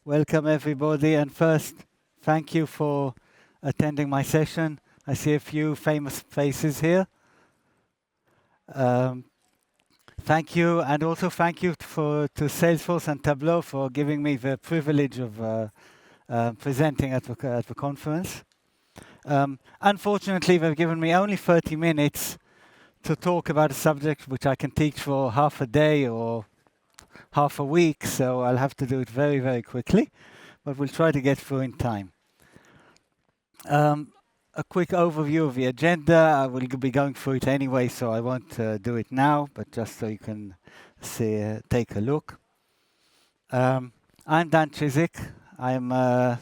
Welcome everybody, and first, thank you for attending my session. I see a few famous faces here. Um, Thank you, and also thank you to Salesforce and Tableau for giving me the privilege of presenting at the conference. Unfortunately, they've given me only 30 minutes to talk about a subject which I can teach for half a day or half a week, so I'll have to do it very, very quickly, but we'll try to get through in time. A quick overview of the agenda. I will be going through it anyway, so I won't do it now, but just so you can see, take a look. I'm Dan Chizik. I'm the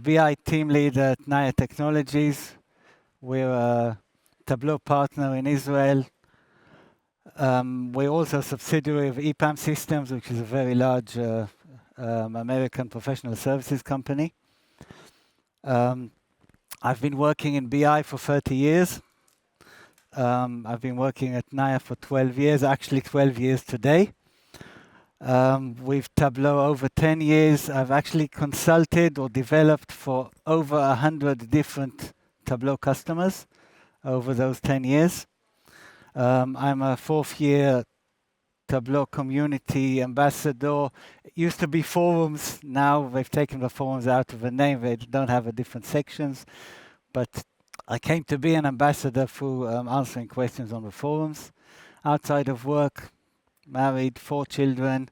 BI team lead at Naya Technologies. We're a Tableau partner in Israel. We're also a subsidiary of EPAM Systems, which is a very large American professional services company. I've been working in BI for 30 years. I've been working at Naya for 12 years, actually 12 years today. With Tableau over 10 years. I've actually consulted or developed for over 100 different Tableau customers over those 10 years. I'm a fourth year Tableau community ambassador. It used to be forums. Now they've taken the forums out of the name. They don't have the different sections. But I came to be an ambassador through answering questions on the forums. Outside of work, married, 4 children,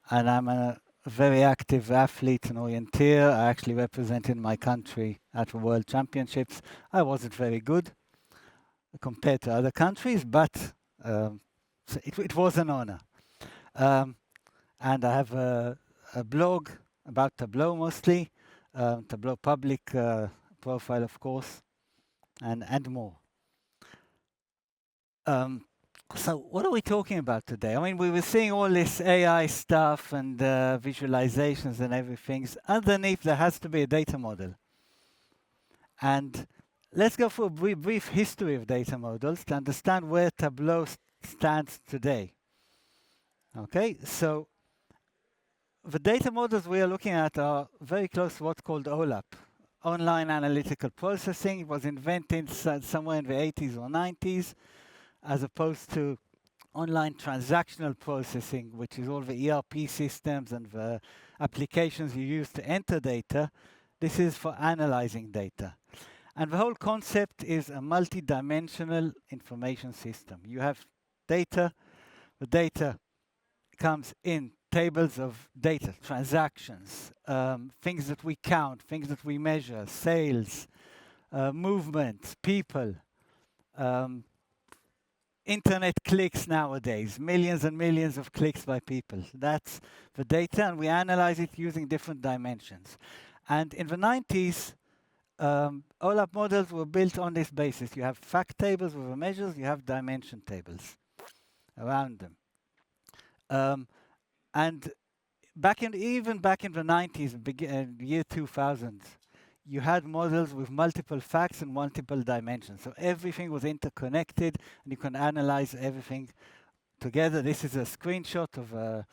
and I'm a very active athlete and orienteer. I actually represented my country at the World Championships. I wasn't very good compared to other countries, but so it was an honor. And I have a blog about Tableau mostly, Tableau public profile, of course, and more. So what are we talking about today? I mean, we were seeing all this AI stuff and visualizations and everything. Underneath, there has to be a data model. And let's go for a brief history of data models to understand where Tableau stands today. Okay, so the data models we are looking at are very close to what's called OLAP, Online Analytical Processing. It was invented somewhere in the 80s or 90s, as opposed to online transactional processing, which is all the ERP systems and the applications you use to enter data. This is for analyzing data. And the whole concept is a multi-dimensional information system. You have data. The data comes in tables of data, transactions, things that we count, things that we measure, sales, movement, people, internet clicks nowadays, millions and millions of clicks by people. That's the data, and we analyze it using different dimensions. And in the 90s, OLAP models were built on this basis. You have fact tables with the measures, you have dimension tables around them. And even back in the 90s, year 2000, you had models with multiple facts and multiple dimensions. So everything was interconnected, and you can analyze everything together. This is a screenshot of a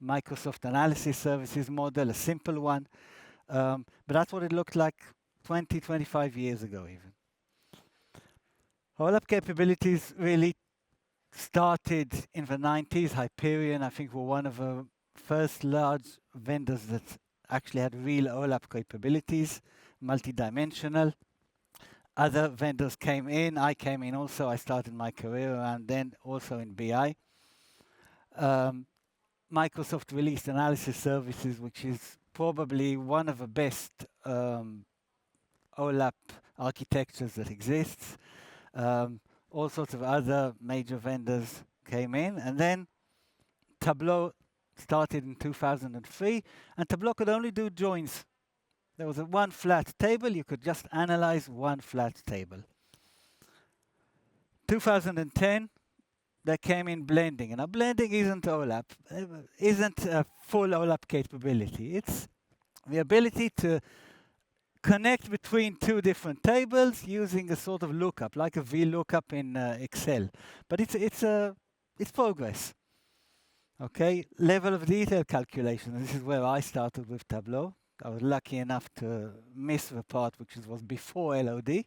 Microsoft Analysis Services model, a simple one. But that's what it looked like 20, 25 years ago even. OLAP capabilities really started in the 90s. Hyperion, I think, were one of the first large vendors that actually had real OLAP capabilities, multi-dimensional. Other vendors came in. I came in also. I started my career around then, also in BI. Microsoft released Analysis Services, which is probably one of the best OLAP architectures that exists. All sorts of other major vendors came in, and then Tableau started in 2003, and Tableau could only do joins. There was one flat table. You could just analyze one flat table. 2010, there came in blending. And now blending isn't OLAP, isn't a full OLAP capability. It's the ability to connect between two different tables using a sort of lookup, like a VLOOKUP in Excel. But it's progress. Okay, level of detail calculation. This is where I started with Tableau. I was lucky enough to miss the part which was before LOD.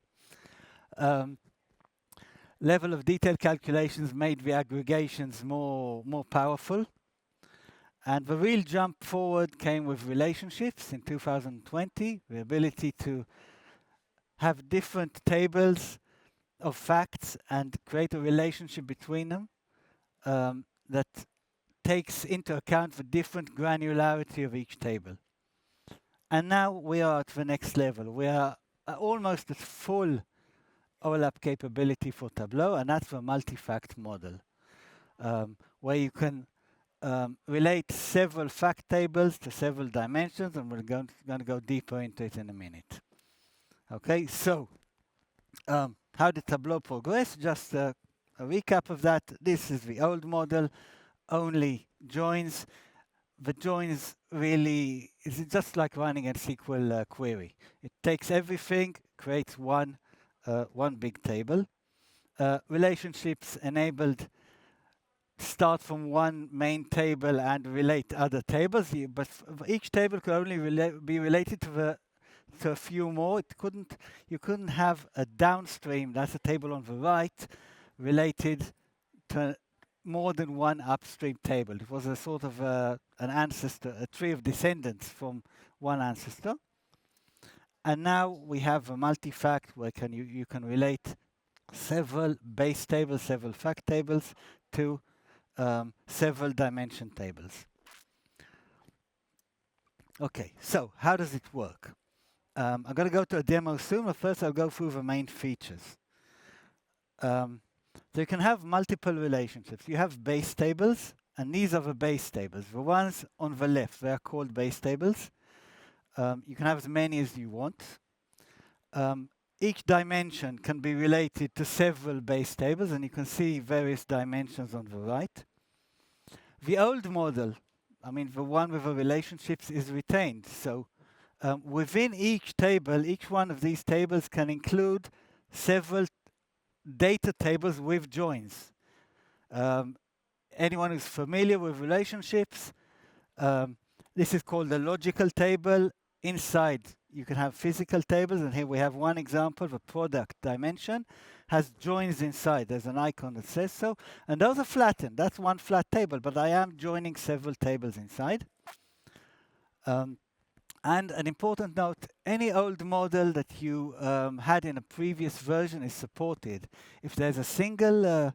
Level of detail calculations made the aggregations more powerful. And the real jump forward came with relationships in 2020, the ability to have different tables of facts and create a relationship between them that takes into account the different granularity of each table. And now we are at the next level. We are almost at full OLAP capability for Tableau, and that's the multi-fact model, where you can relate several fact tables to several dimensions, and we're going to go deeper into it in a minute. Okay, so how did Tableau progress? Just a recap of that. This is the old model, only joins. The joins really is just like running a SQL query. It takes everything, creates one big table. Relationships enabled start from one main table and relate other tables, but each table could only be related to a few more. You couldn't have a downstream, that's a table on the right, related to more than one upstream table. It was a sort of an ancestor, a tree of descendants from one ancestor. And now we have a multi-fact where you can relate several base tables, several fact tables to several dimension tables. Okay, so how does it work? I'm going to go to a demo soon, but first I'll go through the main features. So you can have multiple relationships. You have base tables, and these are the base tables. The ones on the left, they are called base tables. You can have as many as you want. Each dimension can be related to several base tables, and you can see various dimensions on the right. The old model, I mean the one with the relationships, is retained. So within each table, each one of these tables can include several data tables with joins. Anyone who's familiar with relationships, this is called a logical table. Inside, you can have physical tables, and here we have one example. The product dimension has joins inside. There's an icon that says so, and those are flattened. That's one flat table, but I am joining several tables inside. And an important note, any old model that you had in a previous version is supported. If there's a single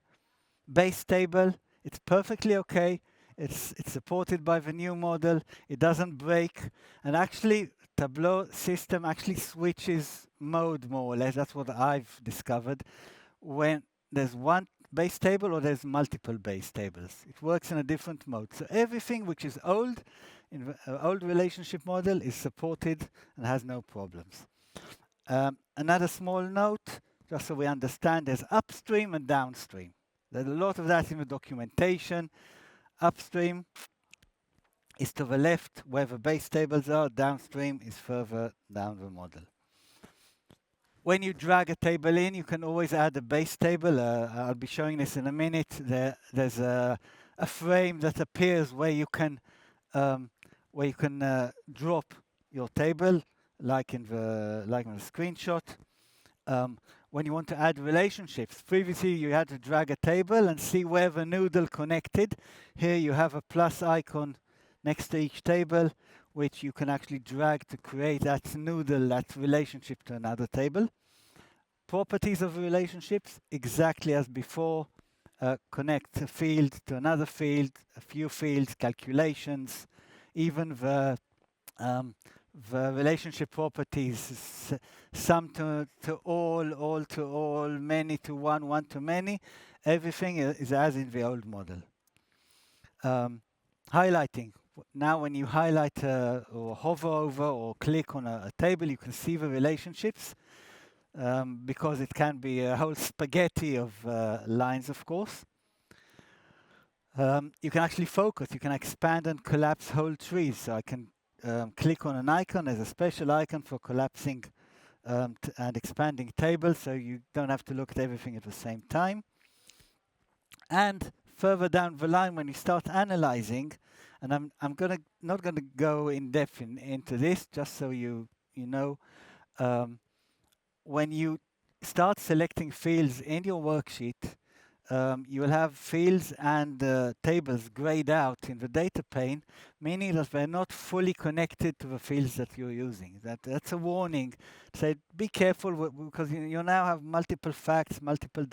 base table, it's perfectly okay. It's supported by the new model. It doesn't break. And actually, Tableau system actually switches mode more or less. That's what I've discovered. When there's one base table or there's multiple base tables. It works in a different mode. So everything which is old in the old relationship model is supported and has no problems. Another small note, just so we understand, there's upstream and downstream. There's a lot of that in the documentation. Upstream is to the left where the base tables are. Downstream is further down the model. When you drag a table in, you can always add a base table. I'll be showing this in a minute. There's a frame that appears where you can drop your table, like in the screenshot. When you want to add relationships, previously you had to drag a table and see where the noodle connected. Here you have a plus icon next to each table, which you can actually drag to create that noodle, that relationship to another table. Properties of relationships, exactly as before. Connect a field to another field, a few fields, calculations, even the relationship properties, sum to all to all, many to one to many. Everything is as in the old model. Highlighting. Now when you highlight or hover over or click on a table, you can see the relationships because it can be a whole spaghetti of lines, of course. You can actually focus. You can expand and collapse whole trees. So I can click on an icon. There's a special icon for collapsing and expanding tables, so you don't have to look at everything at the same time. And further down the line when you start analyzing, and I'm not gonna go in depth into this, just so you know, um, when you start selecting fields in your worksheet, you will have fields and tables grayed out in the data pane, meaning that they're not fully connected to the fields that you're using. That's a warning. Say, be careful because you now have multiple facts, multiple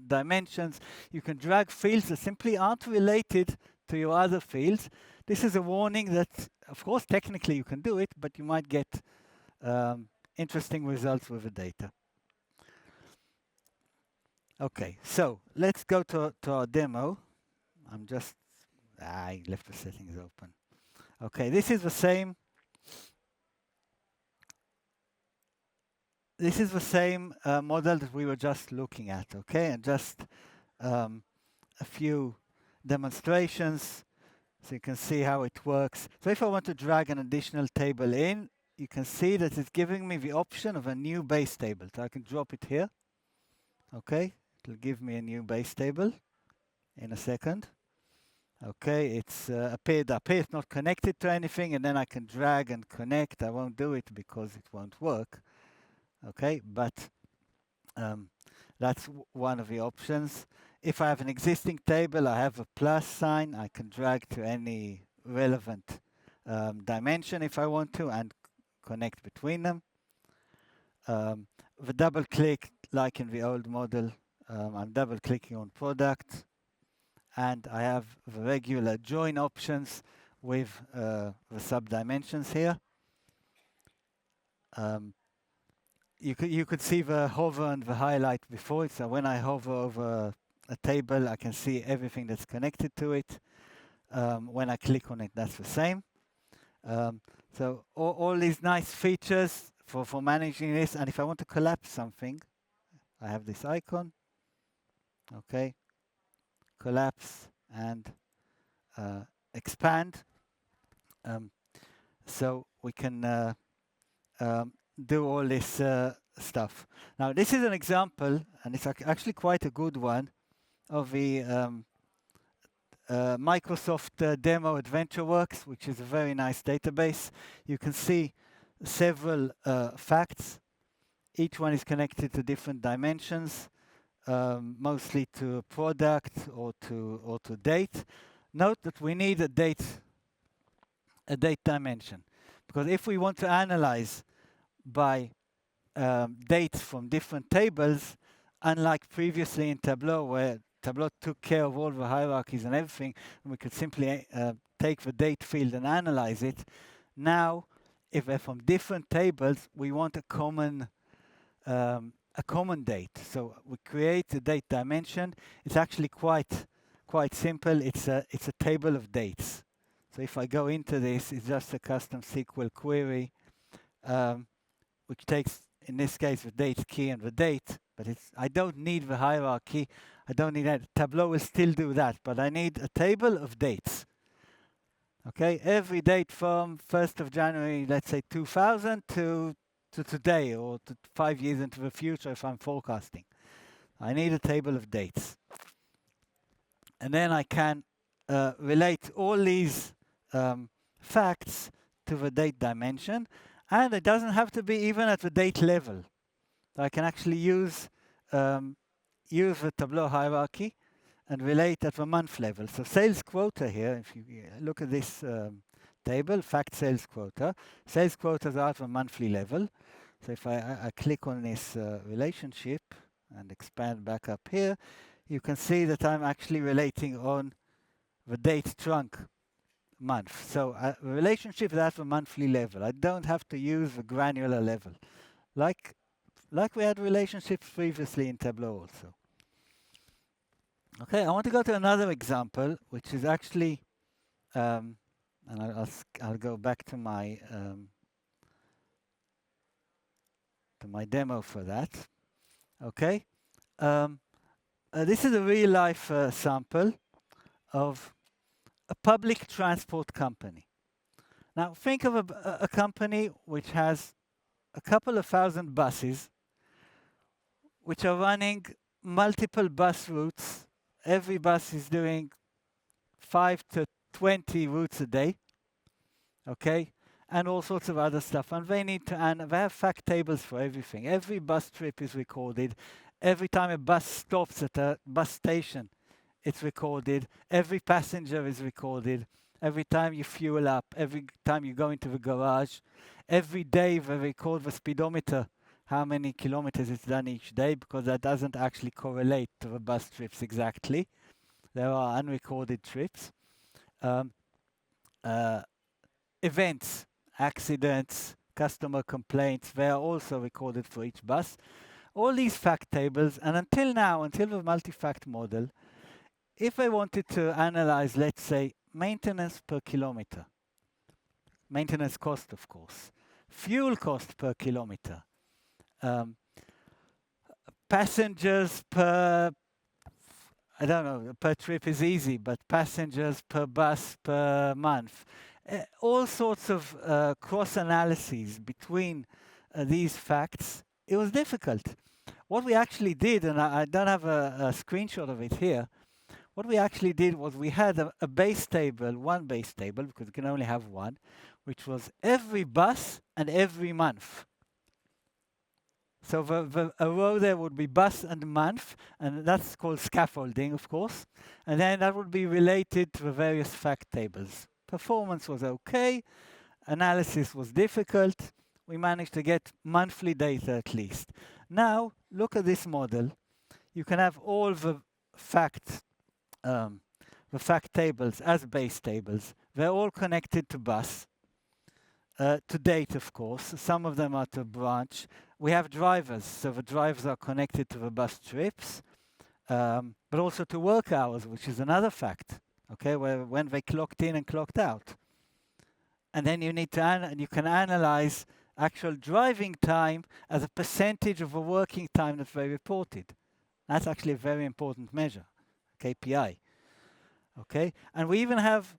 dimensions. You can drag fields that simply aren't related to your other fields. This is a warning that, of course, technically you can do it, but you might get interesting results with the data. Okay, so let's go to our demo. I left the settings open. Okay, this is the same. This is the same model that we were just looking at. Okay, and just a few demonstrations so you can see how it works. So if I want to drag an additional table in, you can see that it's giving me the option of a new base table. So I can drop it here. Okay, it'll give me a new base table in a second. Okay, it's appeared up here. It's not connected to anything, and then I can drag and connect. I won't do it because it won't work. Okay, but that's one of the options. If I have an existing table, I have a plus sign. I can drag to any relevant dimension if I want to and connect between them. The double click, like in the old model, I'm double clicking on product, and I have the regular join options with the sub-dimensions here. You could see the hover and the highlight before it. So when I hover over a table, I can see everything that's connected to it. When I click on it, that's the same. So all these nice features for managing this. And if I want to collapse something, I have this icon. Okay, collapse and expand. So we can do all this stuff. Now, this is an example, and it's actually quite a good one, of the Microsoft Demo AdventureWorks, which is a very nice database. You can see several facts. Each one is connected to different dimensions, mostly to product or to date. Note that we need a date dimension, because if we want to analyze by dates from different tables, unlike previously in Tableau, where Tableau took care of all the hierarchies and everything, and we could simply take the date field and analyze it. Now, if they're from different tables, we want a common date. So we create a date dimension. It's actually quite simple. It's a table of dates. So if I go into this, it's just a custom SQL query, which takes, in this case, the date key and the date, but I don't need the hierarchy. I don't need that. Tableau will still do that, but I need a table of dates. Okay, every date from 1st of January, let's say 2000 to today, or to 5 years into the future if I'm forecasting. I need a table of dates. And then I can relate all these facts to the date dimension. And it doesn't have to be even at the date level. I can actually use the Tableau hierarchy and relate at the month level. So sales quota here, if you look at this table, fact sales quotas are at the monthly level. So if I click on this relationship and expand back up here, you can see that I'm actually relating on the date trunk month. So the relationship is at the monthly level. I don't have to use the granular level, like we had relationships previously in Tableau also. Okay, I want to go to another example, which is actually, and I'll go back to my demo for that. Okay, this is a real life sample of a public transport company. Now think of a company which has a couple of thousand buses which are running multiple bus routes every bus is doing 5 to 20 routes a day, okay, and all sorts of other stuff. And they need to, and they have fact tables for everything. Every bus trip is recorded. Every time a bus stops at a bus station, it's recorded. Every passenger is recorded. Every time you fuel up, every time you go into the garage, every day they record the speedometer, how many kilometers it's done each day, because that doesn't actually correlate to the bus trips exactly. There are unrecorded trips. Events, accidents, customer complaints, they are also recorded for each bus. All these fact tables, and until now, until the multi-fact model, if I wanted to analyze, let's say, maintenance per kilometer, maintenance cost, of course, fuel cost per kilometer, passengers per, I don't know, per trip is easy, but passengers per bus per month, all sorts of cross-analyses between these facts, it was difficult. What we actually did, and I don't have a screenshot of it here, what we actually did was we had a base table, one base table, because you can only have one, which was every bus and every month. So a row there would be bus and month, and that's called scaffolding, of course. And then that would be related to the various fact tables. Performance was okay, analysis was difficult. We managed to get monthly data at least. Now, look at this model. You can have all the fact tables as base tables. They're all connected to bus. To date, of course. Some of them are to branch. We have drivers, so the drivers are connected to the bus trips, but also to work hours, which is another fact, okay, when they clocked in and clocked out. And then you need to you can analyze actual driving time as a percentage of the working time that they reported. That's actually a very important measure, KPI. Okay, and we even have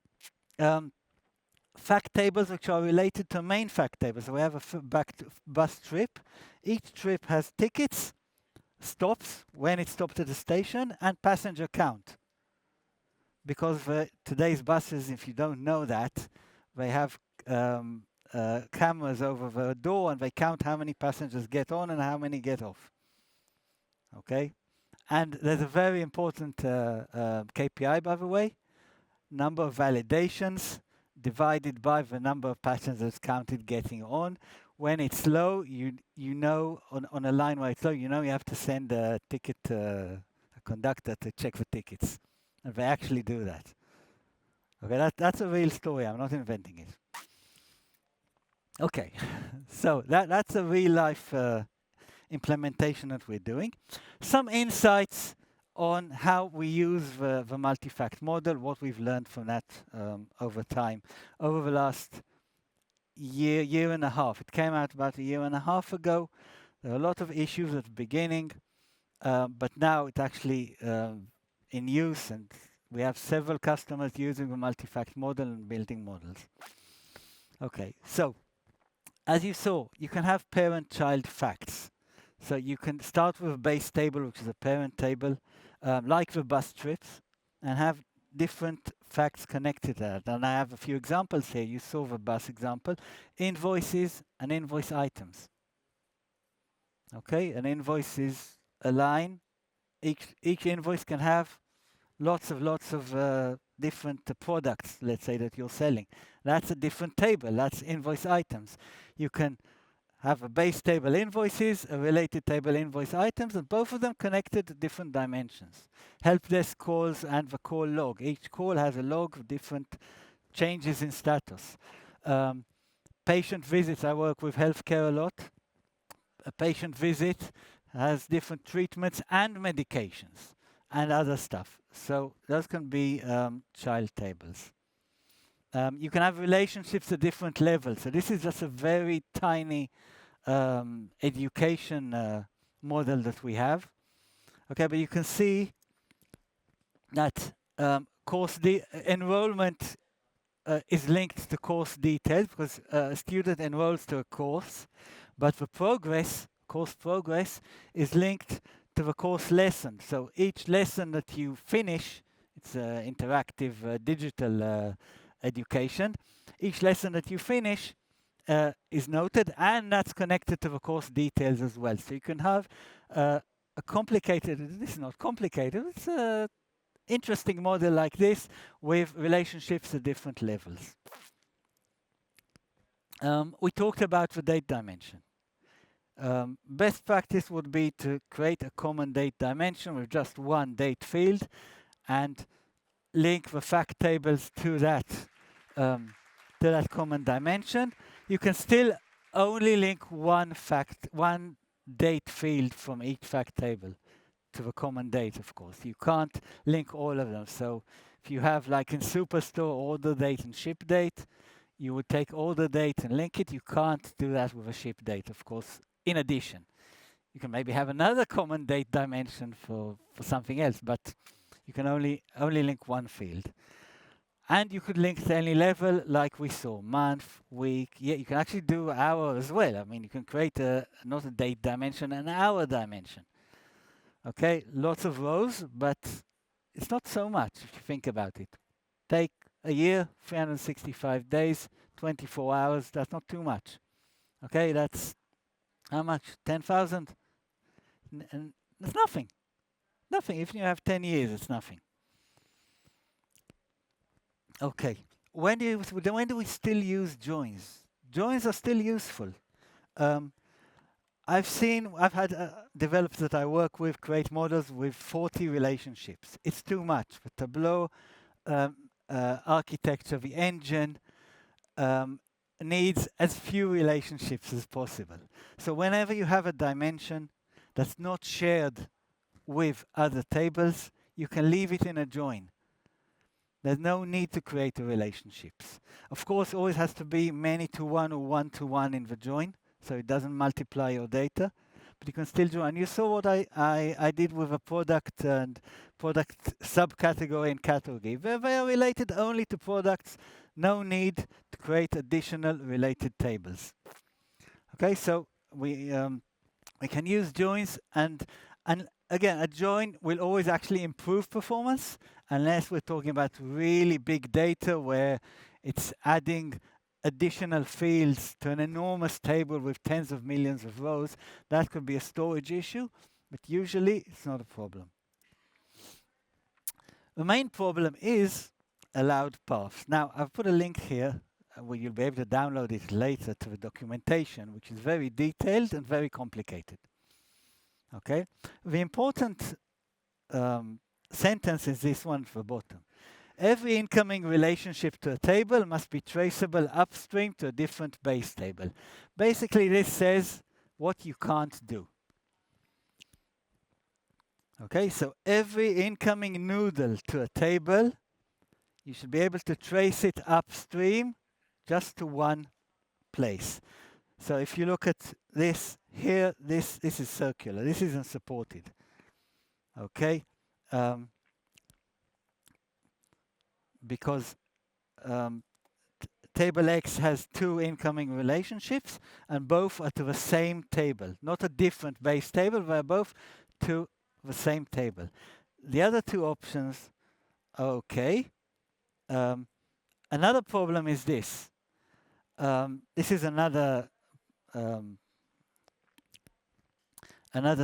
fact tables which are related to main fact tables. So we have a bus trip. Each trip has tickets, stops, when it stopped at the station, and passenger count. Because today's buses, if you don't know that, they have cameras over the door and they count how many passengers get on and how many get off. Okay? And there's a very important KPI, by the way, number of validations divided by the number of passengers counted getting on. When it's low, you know, on a line where it's low, you know you have to send a ticket a conductor to check the tickets. And they actually do that. Okay, that's a real story. I'm not inventing it. Okay, so that's a real life implementation that we're doing. Some insights on how we use the multi-fact model, what we've learned from that over time, over the last year and a half. It came out about a year and a half ago. There are a lot of issues at the beginning, but now it's actually in use, and we have several customers using the multi-fact model and building models. Okay, so as you saw, you can have parent-child facts. So you can start with a base table, which is a parent table, like the bus trips, and have different facts connected to that. And I have a few examples here. You saw the bus example. Invoices and invoice items. Okay, an invoice is a line. Each invoice can have lots of different products, let's say, that you're selling. That's a different table. That's invoice items. You can have a base table invoices, a related table invoice items, and both of them connected to different dimensions. Help desk calls and the call log. Each call has a log of different changes in status. Patient visits, I work with healthcare a lot. A patient visit has different treatments and medications and other stuff. So those can be child tables. You can have relationships at different levels. So this is just a very tiny education model that we have. Okay, but you can see that enrollment is linked to course details because a student enrolls to a course, but the course progress is linked to the course lesson. So each lesson that you finish, it's interactive digital education. Each lesson that you finish is noted, and that's connected to the course details as well. So you can have a complicated, this is not complicated, it's a interesting model like this with relationships at different levels. We talked about the date dimension. Best practice would be to create a common date dimension with just one date field and link the fact tables to that common dimension. You can still only link one date field from each fact table to the common date, of course. You can't link all of them. So if you have, like in Superstore, order date and ship date, you would take order date and link it. You can't do that with a ship date, of course. In addition, you can maybe have another common date dimension for something else, but you can only link one field. And you could link to any level, like we saw, month, week. Yeah, you can actually do hour as well. I mean, you can create not a date dimension, an hour dimension. Okay, lots of rows, but it's not so much if you think about it. Take a year, 365 days, 24 hours, that's not too much. Okay, that's how much? 10,000? And it's nothing. Nothing. If you have 10 years, it's nothing. Okay. When do we still use joins? Joins are still useful. I've had developers that I work with create models with 40 relationships. It's too much. The Tableau architecture, the engine, needs as few relationships as possible. So whenever you have a dimension that's not shared with other tables, you can leave it in a join. There's no need to create the relationships. Of course, always has to be many to one or one to one in the join, so it doesn't multiply your data, but you can still join. You saw what I did with a product and product subcategory and category. They are related only to products. No need to create additional related tables. Okay, so we can use joins, and again, a join will always actually improve performance unless we're talking about really big data where it's adding additional fields to an enormous table with tens of millions of rows. That could be a storage issue, but usually it's not a problem. The main problem is allowed paths. Now, I've put a link here where you'll be able to download it later to the documentation, which is very detailed and very complicated. Okay, the important sentence is this one at the bottom. Every incoming relationship to a table must be traceable upstream to a different base table. Basically, this says what you can't do. Okay, so every incoming noodle to a table, you should be able to trace it upstream just to one place. So if you look at this here, this is circular. This isn't supported. Okay, because table X has two incoming relationships, and both are to the same table, not a different base table. They're both to the same table. The other two options are okay. Another problem is this. This is another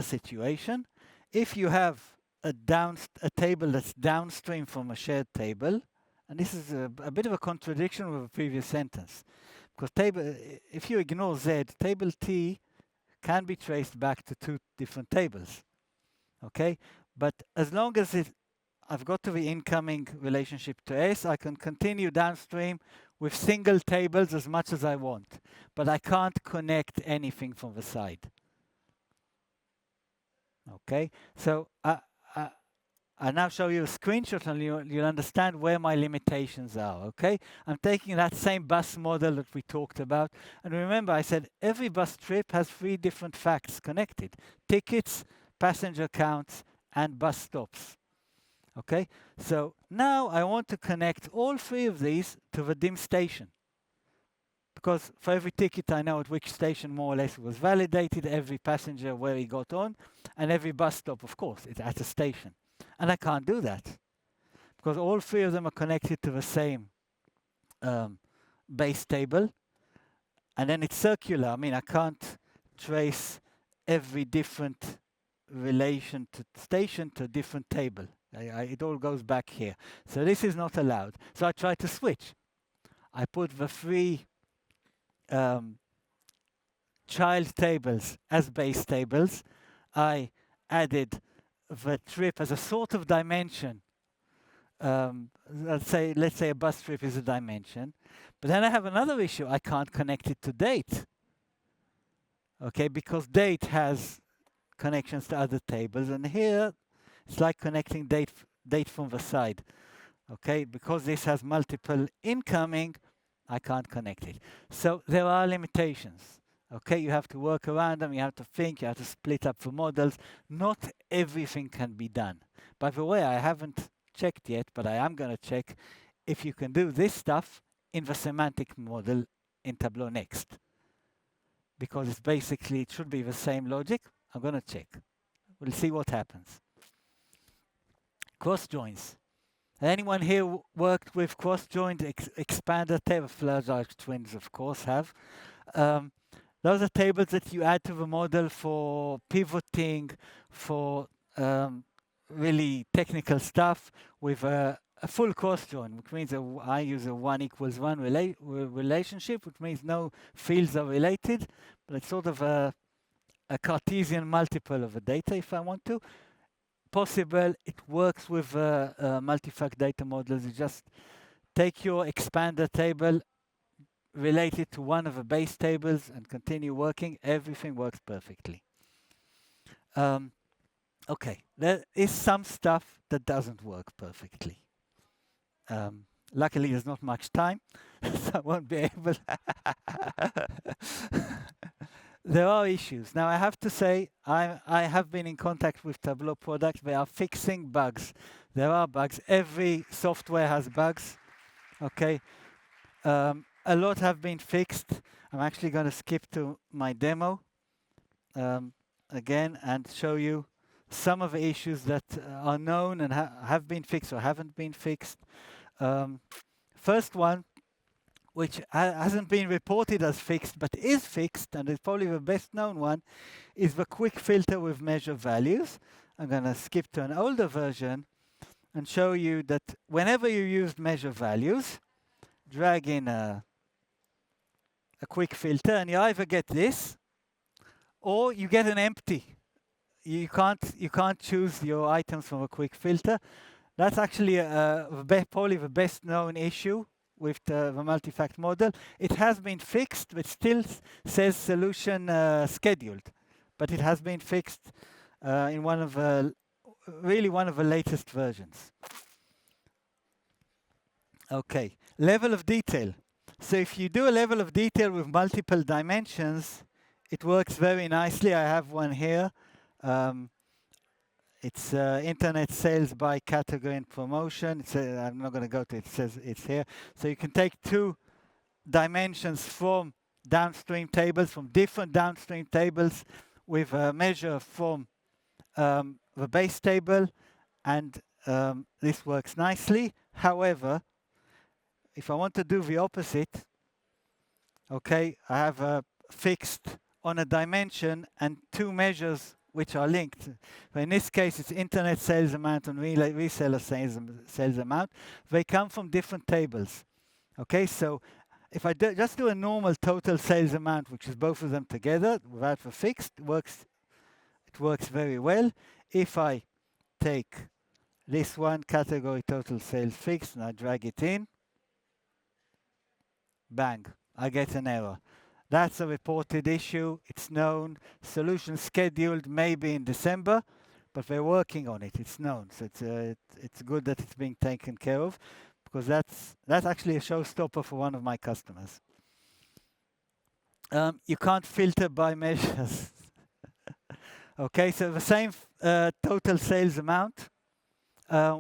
situation. If you have a table that's downstream from a shared table, and this is a bit of a contradiction with the previous sentence, because if you ignore Z, table T can be traced back to two different tables. Okay, but as long as I've got to the incoming relationship to S, I can continue downstream with single tables as much as I want, but I can't connect anything from the side. Okay, so I'll now show you a screenshot and you'll understand where my limitations are. Okay, I'm taking that same bus model that we talked about, and remember I said every bus trip has 3 different facts connected: tickets, passenger counts, and bus stops. Okay, so now I want to connect all 3 of these to the dim station. because for every ticket I know at which station more or less it was validated, every passenger where he got on, and every bus stop, of course, it's at a station. And I can't do that because all three of them are connected to the same base table, and then it's circular. I mean, I can't trace every different relation to station to a different table. It all goes back here. So this is not allowed. So I try to switch. I put the three child tables as base tables. I added the trip as a sort of dimension. Let's say a bus trip is a dimension, but then I have another issue. I can't connect it to date. Okay, because date has connections to other tables, and here it's like connecting date from the side. Okay, because this has multiple incoming, I can't connect it. So there are limitations. Okay, you have to work around them, you have to think, you have to split up the models. Not everything can be done. By the way, I haven't checked yet, but I am going to check if you can do this stuff in the semantic model in Tableau next. Because it's basically, it should be the same logic. I'm going to check. We'll see what happens. Cross joins. Anyone here worked with cross-joined expander table? Large twins, of course, have. Those are tables that you add to the model for pivoting, for really technical stuff with a full cross-join, which means I use a 1 = 1 relationship, which means no fields are related, but it's sort of a Cartesian multiple of the data if I want to. Possible, it works with multi-fact data models. You just take your expander table, relate it to one of the base tables, and continue working. Everything works perfectly. Okay, there is some stuff that doesn't work perfectly. Luckily, there's not much time, so I won't be able. There are issues. Now, I have to say, I have been in contact with Tableau products. They are fixing bugs. There are bugs. Every software has bugs. Okay. A lot have been fixed. I'm actually going to skip to my demo again and show you some of the issues that are known and have been fixed or haven't been fixed. First one, which hasn't been reported as fixed, but is fixed, and is probably the best known one, is the quick filter with measure values. I'm going to skip to an older version and show you that whenever you use measure values, drag in a quick filter, and you either get this, or you get an empty. You can't choose your items from a quick filter. That's actually probably the best known issue with the multi-fact model. It has been fixed, but still says solution scheduled. But it has been fixed in one of the latest versions. Okay, level of detail. So if you do a level of detail with multiple dimensions, it works very nicely. I have one here. It's internet sales by category and promotion. I'm not going to go to it. It says it's here. So you can take two dimensions from downstream tables, from different downstream tables, with a measure from the base table, and this works nicely. However, if I want to do the opposite, okay, I have a fixed on a dimension and two measures which are linked. So in this case, it's internet sales amount and reseller sales amount. They come from different tables. Okay, so if I just do a normal total sales amount, which is both of them together without the fixed, it works very well. If I take this one, category total sales fixed, and I drag it in, bang, I get an error. That's a reported issue. It's known. Solution scheduled maybe in December, but we're working on it. It's known. So it's good that it's being taken care of, because that's actually a showstopper for one of my customers. You can't filter by measures. Okay, so the same total sales amount,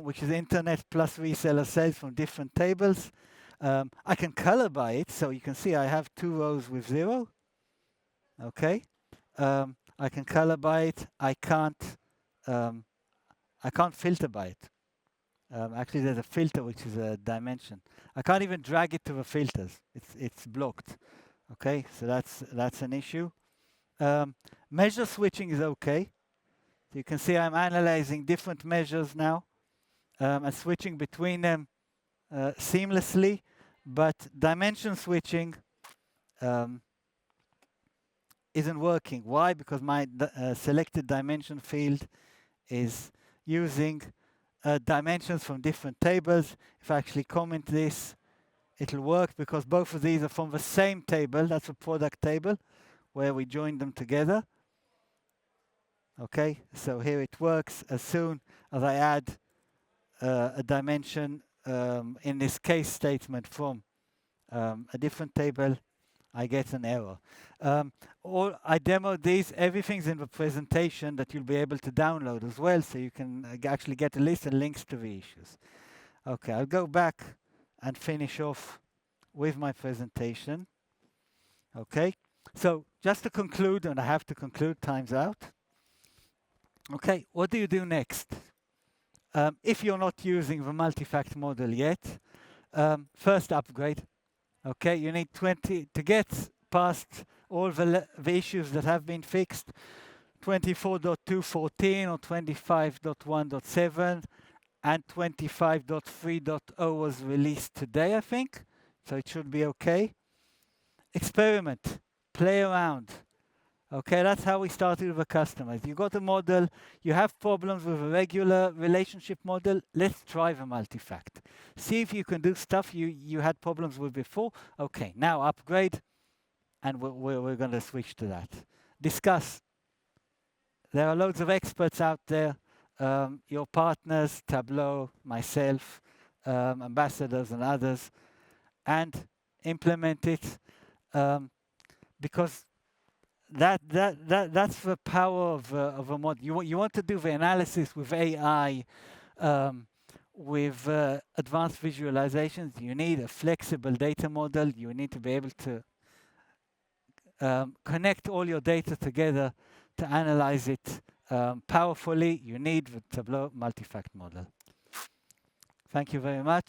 which is internet plus reseller sales from different tables. I can color by it, so you can see I have 2 rows with 0. Okay, I can color by it. Um, I can't filter by it. Actually, there's a filter which is a dimension. I can't even drag it to the filters. It's blocked. Okay, so that's an issue. Measure switching is okay. So you can see I'm analyzing different measures now and switching between them seamlessly. But dimension switching isn't working. Why? Because my selected dimension field is using dimensions from different tables. If I actually comment this, it'll work because both of these are from the same table. That's a product table where we join them together. Okay, so here it works. As soon as I add a dimension in this case statement from a different table, I get an error. I demoed these. Everything's in the presentation that you'll be able to download as well, so you can actually get a list and links to the issues. Okay, I'll go back and finish off with my presentation. Okay, so just to conclude, and I have to conclude, time's out. Okay, what do you do next? If you're not using the multi-fact model yet, first upgrade. Okay, you need 20 to get past all the issues that have been fixed. 24.2.14 or 25.1.7 and 25.3.0 was released today, I think. So it should be okay. Experiment, play around. Okay, that's how we started with the customers. You got a model, you have problems with a regular relationship model, let's try the multi-fact. See if you can do stuff you had problems with before. Okay, now upgrade, and we're going to switch to that. Discuss. There are loads of experts out there, your partners, Tableau, myself, ambassadors and others, and implement it because that's the power of a model. You want to do the analysis with AI, with advanced visualizations. You need a flexible data model. You need to be able to connect all your data together to analyze it powerfully. You need the Tableau multi-fact model. Thank you very much.